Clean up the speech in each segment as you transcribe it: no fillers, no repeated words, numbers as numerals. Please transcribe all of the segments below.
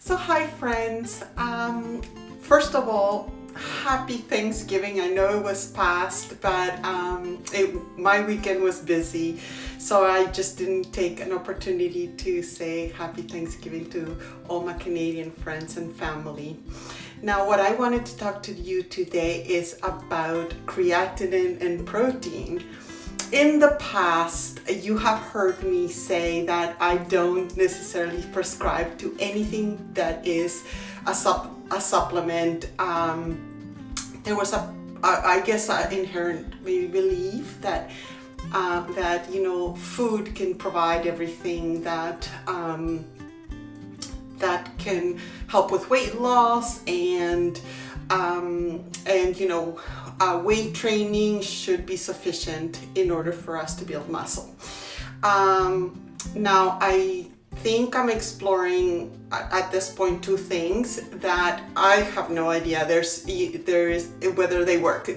So hi friends, first of all, happy Thanksgiving. I know it was past, but my weekend was busy, so I just didn't take an opportunity to say happy Thanksgiving to all my Canadian friends and family. Now what I wanted to talk to you today is about creatinine and protein. In the past, you have heard me say that I don't necessarily prescribe to anything that is a supplement. There was I guess, an inherent belief that food can provide everything that can help with weight loss and weight training should be sufficient in order for us to build muscle. Now I think I'm exploring at this point two things that I have no idea there is whether they work.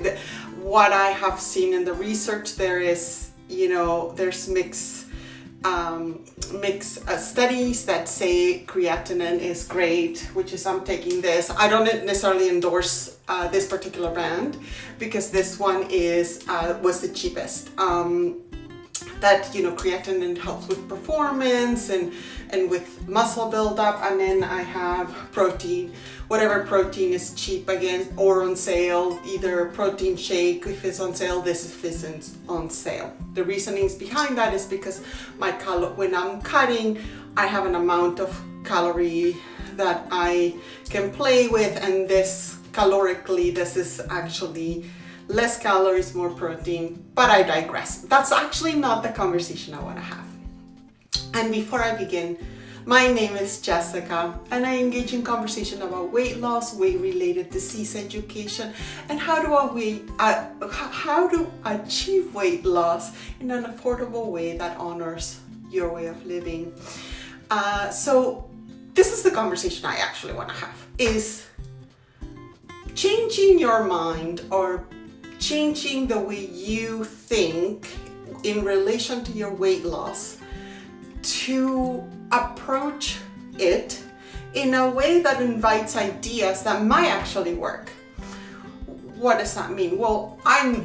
What I have seen in the research, there's mixed studies that say creatinine is great, which is I'm taking this. I don't necessarily endorse this particular brand because this one was the cheapest. Creatinine helps with performance and with muscle buildup, and then I have protein, whatever protein is cheap again or on sale, either protein shake if it's on sale, this if it's on sale. The reasonings behind that is because when I'm cutting, I have an amount of calorie that I can play with, and this calorically, this is actually less calories, more protein, but I digress. That's actually not the conversation I want to have. And before I begin, my name is Jessica, and I engage in conversation about weight loss, weight-related disease education, and how to achieve weight loss in an affordable way that honors your way of living. So this is the conversation I actually want to have, is changing your mind or changing the way you think in relation to your weight loss to approach it in a way that invites ideas that might actually work. What does that mean? Well, I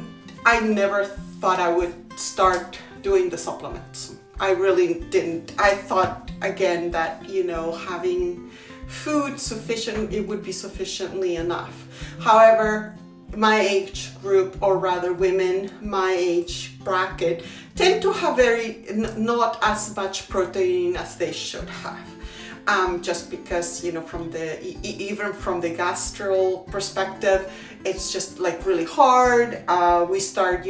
never thought I would start doing the supplements. I really didn't. I thought again that having food sufficient, it would be sufficiently enough. However, my age group, or rather women my age bracket, tend to have not as much protein as they should have, just because even from the gastral perspective, it's just like really hard. We start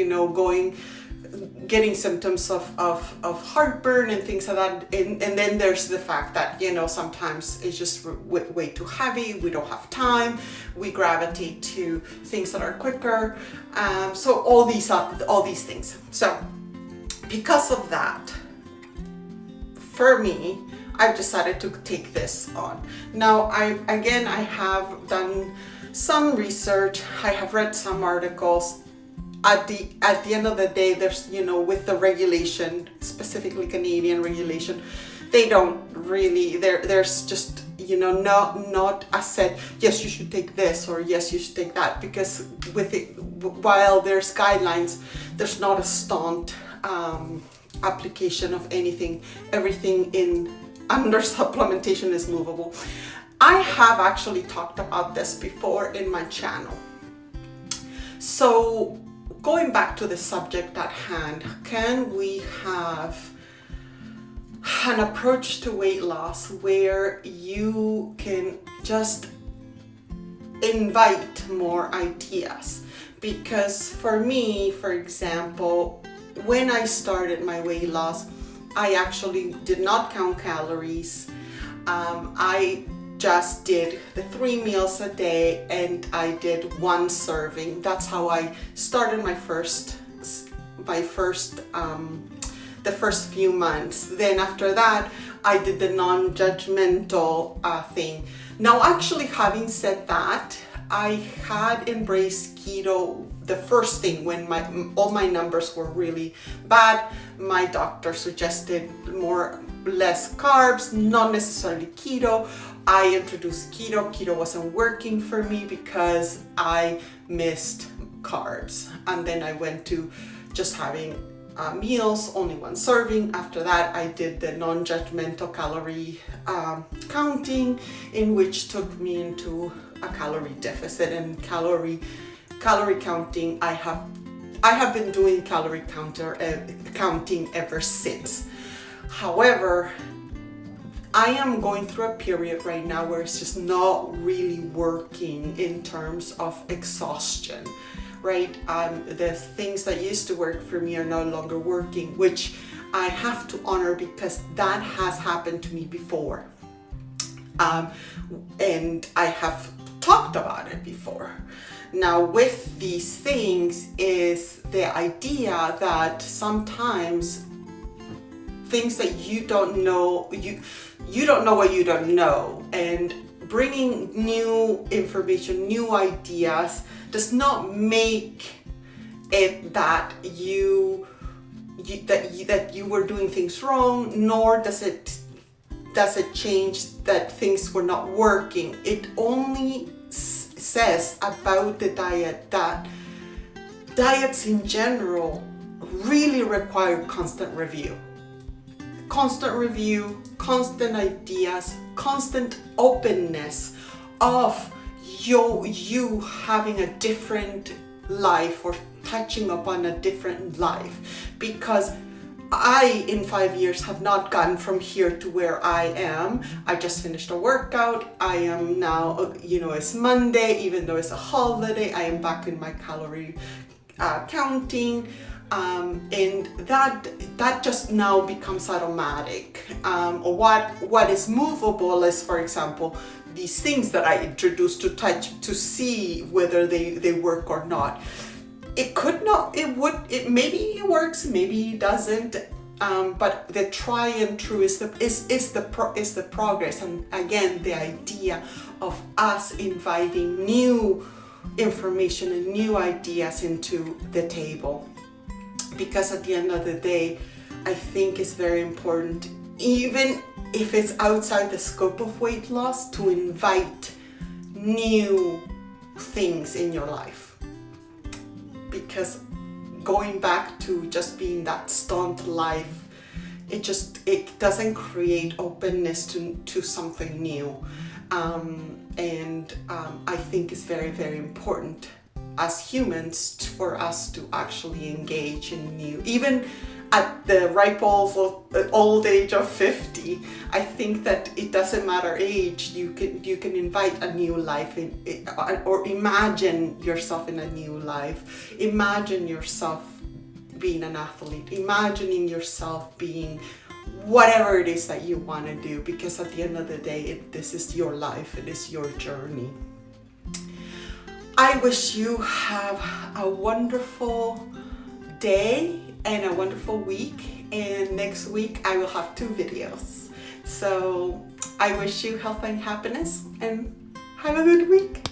getting symptoms of heartburn and things like that, and then there's the fact that sometimes it's just way too heavy. We don't have time. We gravitate to things that are quicker. So all these things. So because of that, for me, I've decided to take this on. Now I have done some research. I have read some articles. At the end of the day, there's with the regulation, specifically Canadian regulation, they don't really, there's just not a set, yes you should take this or yes you should take that, because while there's guidelines, there's not a staunch application of anything. Everything under supplementation is movable. I have actually talked about this before in my channel. So going back to the subject at hand, can we have an approach to weight loss where you can just invite more ideas? Because for me, for example, when I started my weight loss, I actually did not count calories. I just did the 3 meals a day, and I did one serving. That's how I started the first few months. Then after that, I did the non-judgmental thing. Now, actually, having said that, I had embraced keto the first thing when all my numbers were really bad. My doctor suggested less carbs, not necessarily keto. I introduced keto. Keto wasn't working for me because I missed carbs. And then I went to just having meals, only one serving. After that, I did the non-judgmental calorie counting, in which took me into a calorie deficit and calorie counting. I have been doing calorie counting ever since. However, I am going through a period right now where it's just not really working in terms of exhaustion, right? The things that used to work for me are no longer working, which I have to honor because that has happened to me before. And I have talked about it before. Now, with these things is the idea that sometimes things that you don't know, you don't know what you don't know, and bringing new information, new ideas does not make it that you were doing things wrong, nor does it change that things were not working. It only says about the diet that diets in general really require constant review, constant ideas, constant openness of you having a different life or touching upon a different life. Because I, in 5 years, have not gotten from here to where I am. I just finished a workout. I am now, it's Monday, even though it's a holiday, I am back in my calorie counting. And that just now becomes automatic. Or what is movable is, for example, these things that I introduced to touch to see whether they work or not. It could not, maybe it works, maybe it doesn't, but the try and true is the progress. And again, the idea of us inviting new information and new ideas into the table. Because at the end of the day, I think it's very important, even if it's outside the scope of weight loss, to invite new things in your life. Because going back to just being that stunt life, it doesn't create openness to something new. I think it's very, very important as humans for us to actually engage in new, even at the ripe old age of 50. I think that it doesn't matter age. You can invite a new life or imagine yourself in a new life. Imagine yourself being an athlete. Imagining yourself being whatever it is that you want to do. Because at the end of the day, this is your life. It is your journey. I wish you have a wonderful day and a wonderful week, and next week I will have 2 videos. So I wish you health and happiness, and have a good week.